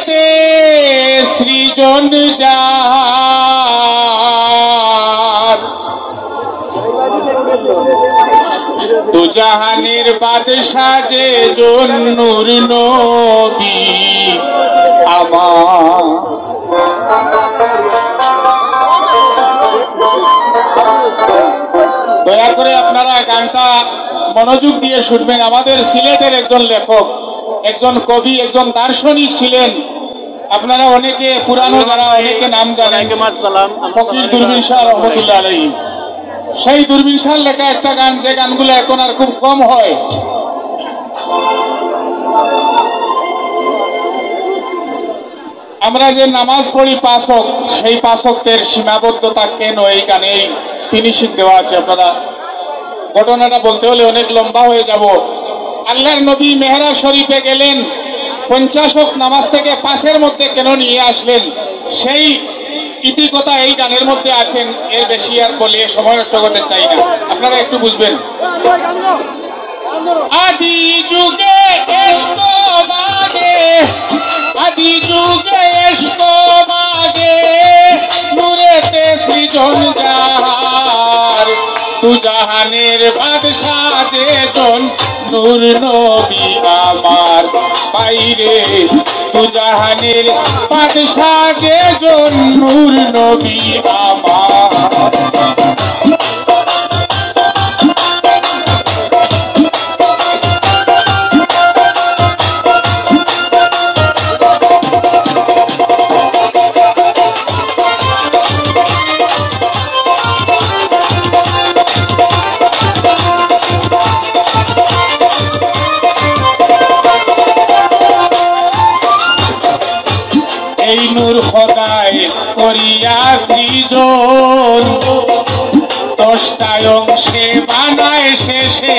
নূরেতে সৃজন যার দুজাহানের বাদশাহ যে জন নূর নবী আমার। দয়া করে আপনারা গানটা মনোযোগ দিয়ে শুনবেন। আমাদের সিলেটের একজন লেখক, একজন কবি, একজন দার্শনিক ছিলেন। আপনারা অনেকে পুরানো যারা অনেকে নাম জানেন, ফকির দূরবীন শাহ রহমতুল্লাহ আলাইহি। সেই দূরবীন শাহ লেখা একটা গান, যে গানগুলো এখন আর খুব কম হয়। আমরা যে নামাজ পড়ি 5 ওয়াক্ত, সেই 5 ওয়াক্তের সীমাবদ্ধতা কেন এই গানে ফিনিশিং দেওয়া আছে। আপনারা ঘটনাটা বলতে হলে অনেক লম্বা হয়ে যাব। আল্লাহর নবী মেহরাজ শরীফে গেলেন, 50 ওয়াক্ত নামাজ থেকে 5-এর মধ্যে কেন নিয়ে আসলেন, সেই ইতিকথা এই গানের মধ্যে আছেন। এর বেশি আর বলে সময় নষ্ট করতে চাই না, আপনারা একটু বুঝবেন। আদি যুগে এসক বাগে, আদি যুগে এসক বাগে, নূরেতে সৃজন যার দুজাহানের বাদশাহ যে জন নূর নবী আমার। বাইরে দুজাহানের বাদশাহ যে জন নূর নবী আমার। এই নূর খোদায় করিয়া সৃজন, 10টা অংশে বানায় শেষে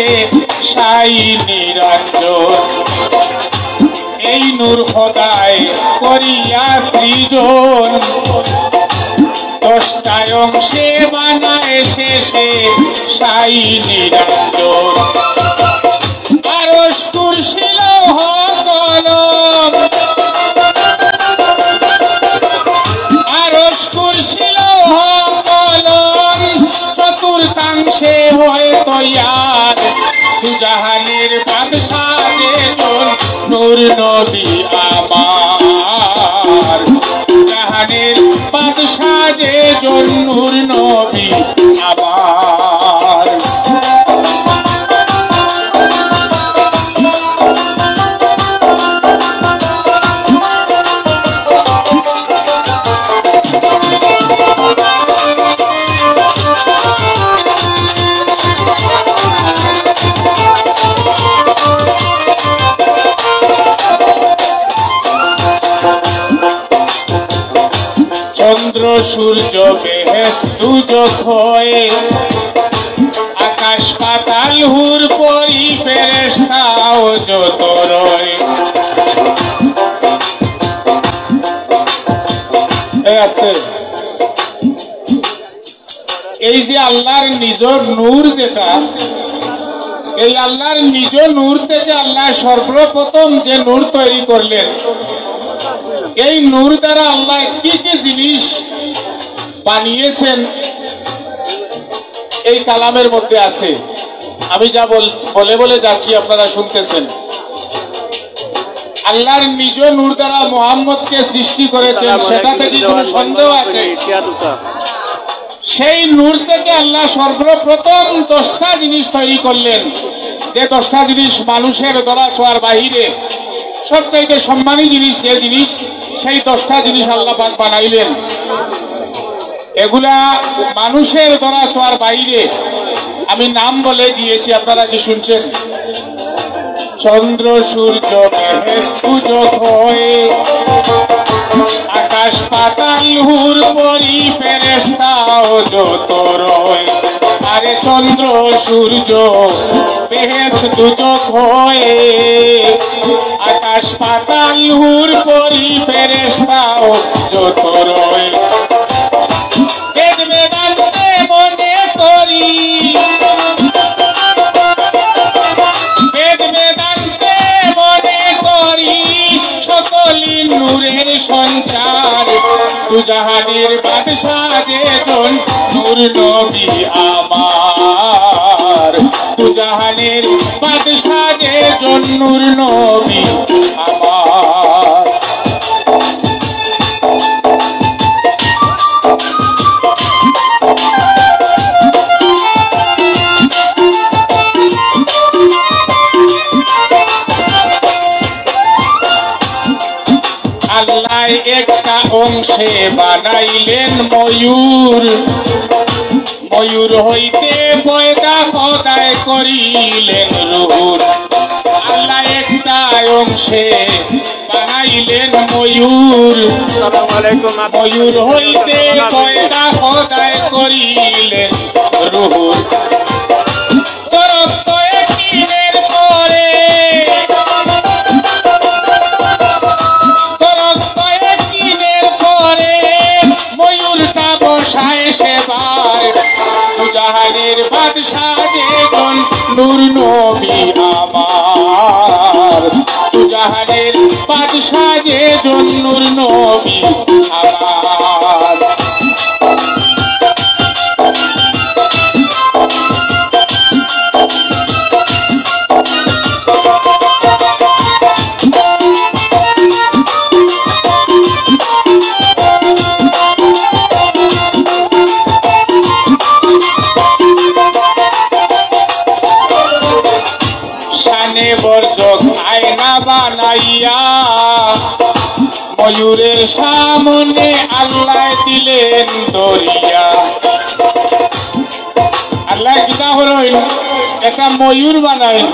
সাই নিরঞ্জন। এই নূর খোদায় করিয়া সৃজন, 10টা অংশে বানায় শেষে সাই নিরঞ্জন। আরশ কুরসি লৌহ কলম, আরশ কুরসি লৌহ কলম, চতুর্থাংশে হয় তৈয়ার দুজাহানের বাদশাহ যে জন নূর নবী আমার। দুজাহানের বাদশাহ যে জন নূর নবী আমার। চন্দ্র সূর্য বেহেশত দুজখ হয়ে, আকাশ পাতাল হুর পরি ফেরেশতাও যত রয়। আস্তে এই যে আল্লাহর নিজ নূর, যেটা এই আল্লাহর নিজ নূর থেকে আল্লাহ সর্বপ্রথম যে নূর তৈরি করলেন, এই নূর দ্বারা আল্লাহ কি কি জিনিস বানিয়েছেন এই কালামের মধ্যে আছে। আমি যা বলে বলে যাচ্ছি আপনারা শুনতেছেন। আল্লাহর নিজ নূর দ্বারা মুহাম্মদকে সৃষ্টি করেছেন, সেটা থেকে কোনো সন্দেহ আছে? সেই নূর থেকে আল্লাহ সর্বপ্রথম 10টা জিনিস তৈরি করলেন, যে 10টা জিনিস মানুষের ধরা ছোঁয়ার বাহিরে সবচাইতে সম্মানী জিনিস। যে জিনিস, সেই 10টা জিনিস আল্লাহ পাক বানাইলেন। এগুলা মানুষের ধরা ছোঁয়ার বাইরে। আমি নাম বলে গিয়েছি, আপনারা কি শুনছেন? চন্দ্র সূর্য বেহেশত দুজখ হয়ে, আকাশ পাতাল হুর পরি ফেরেশতাও যত রয়। আরে চন্দ্র সূর্য বেহেশত দুজখ হয়ে, আকাশ পাতাল হুর পরি ফেরেশতাও যত রয়। বেদ বেদান্তে মনে করি, বেদ বেদান্তে মনে করি, সকলি নূরের সঞ্চার, দুজাহানের বাদশাহ যে জন নূর নবী আমার, দুজাহানের বাদশাহ যে জন নূর নবী আমার। আল্লাহ একটা অংশে বানাইলেন ময়ূর, ময়ূর হইতে পয়দা খোদাই করিলেন রূহ। আল্লাহ একটা অংশে বানাইলেন ময়ূর, ময়ূর হইতে পয়দা খোদাই করিলেন রূহ। দুজাহানের বাদশাহ যে জন নূর নবী আমার, দুজাহানের বাদশাহ যে জন নূর নবী আমার। বর্জক আয়না বানাইয়া ময়ূরের সামনে আল্লাহ দিলেন দরিয়া। আল্লাহ কিতা হইল একটা ময়ূর বানাইল,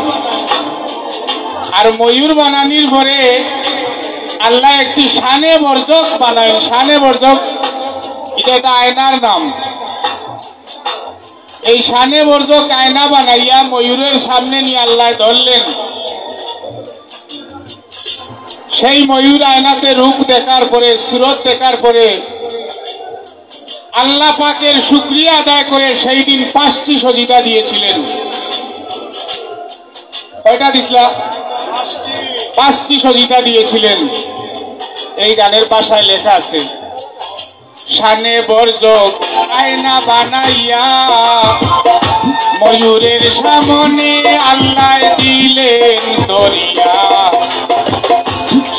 আর ময়ূর বানানির পরে আল্লাহ একটি শানে বর্জক বানাইল। শানে বর্জক এটা একটা আয়নার নাম। এই শানে বর্জক আয়না বানাইয়া ময়ূরের সামনে নিয়ে আল্লাহ ধরলেন। সেই ময়ূর আয়নাতে রূপ দেখার পরে, সুরত দেখার পরে আল্লাহ পাকের শুকরিয়া আদায় করে সেই দিন 5টি সজিদা দিয়েছিলেন। কয়টা দিছিলা? 5টি সজিদা দিয়েছিলেন। এই গানের ভাষায় লেখা আছে, শানে বর্জক আয়না বানাইয়া ময়ূরের সামনে আল্লাহ দিলেন দরিয়া।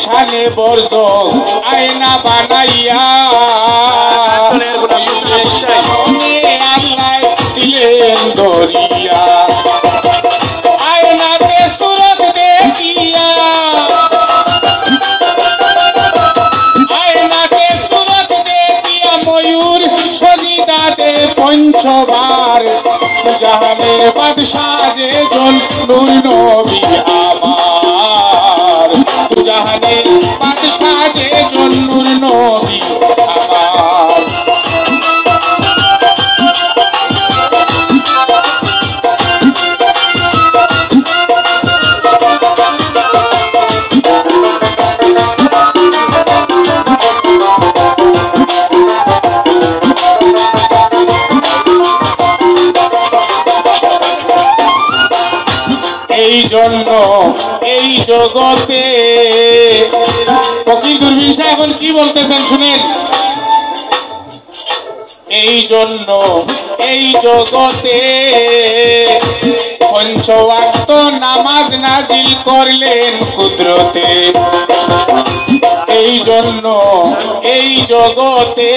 শানে বর্জক আয়না বানাইয়া ময়ূরের সামনে আল্লাহ দিলেন দরিয়া। আয়নাতে সুরত দেখিয়া, আয়নাতে সুরত দেখিয়া ময়ূর সজিদাতে পঞ্চবার। দুজাহানের বাদশাহ যে জন নূর নবী আমার, দুজাহানের বাদশাহ যে জন নূর নবী আমার। এই জন্য এই জগতে ফকির দূরবীন সাহেব এখন কি বলতেছেন শুনেন। এই জন্য এই জগতে 5 ওয়াক্ত নামাজ নাজিল করলেন কুদরতে। এই জন্য এই জগতে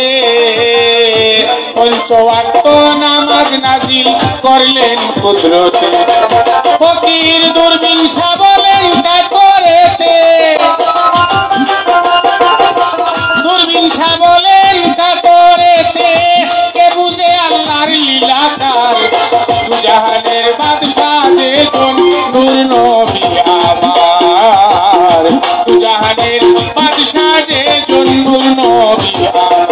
5 ওয়াক্ত নামাজ নাজিল করলেন কুদরতে। ফকির দূরবীন সাহেব বলেন তা করেতে, দূরবীন সাহেব বলেন তা করেতে কে বুঝে আল্লাহর লীলাকার। দুজাহানের বাদশাহ যে জন নূর নবী আমার, দুজাহানের বাদশাহ যে জন নূর নবী আমার।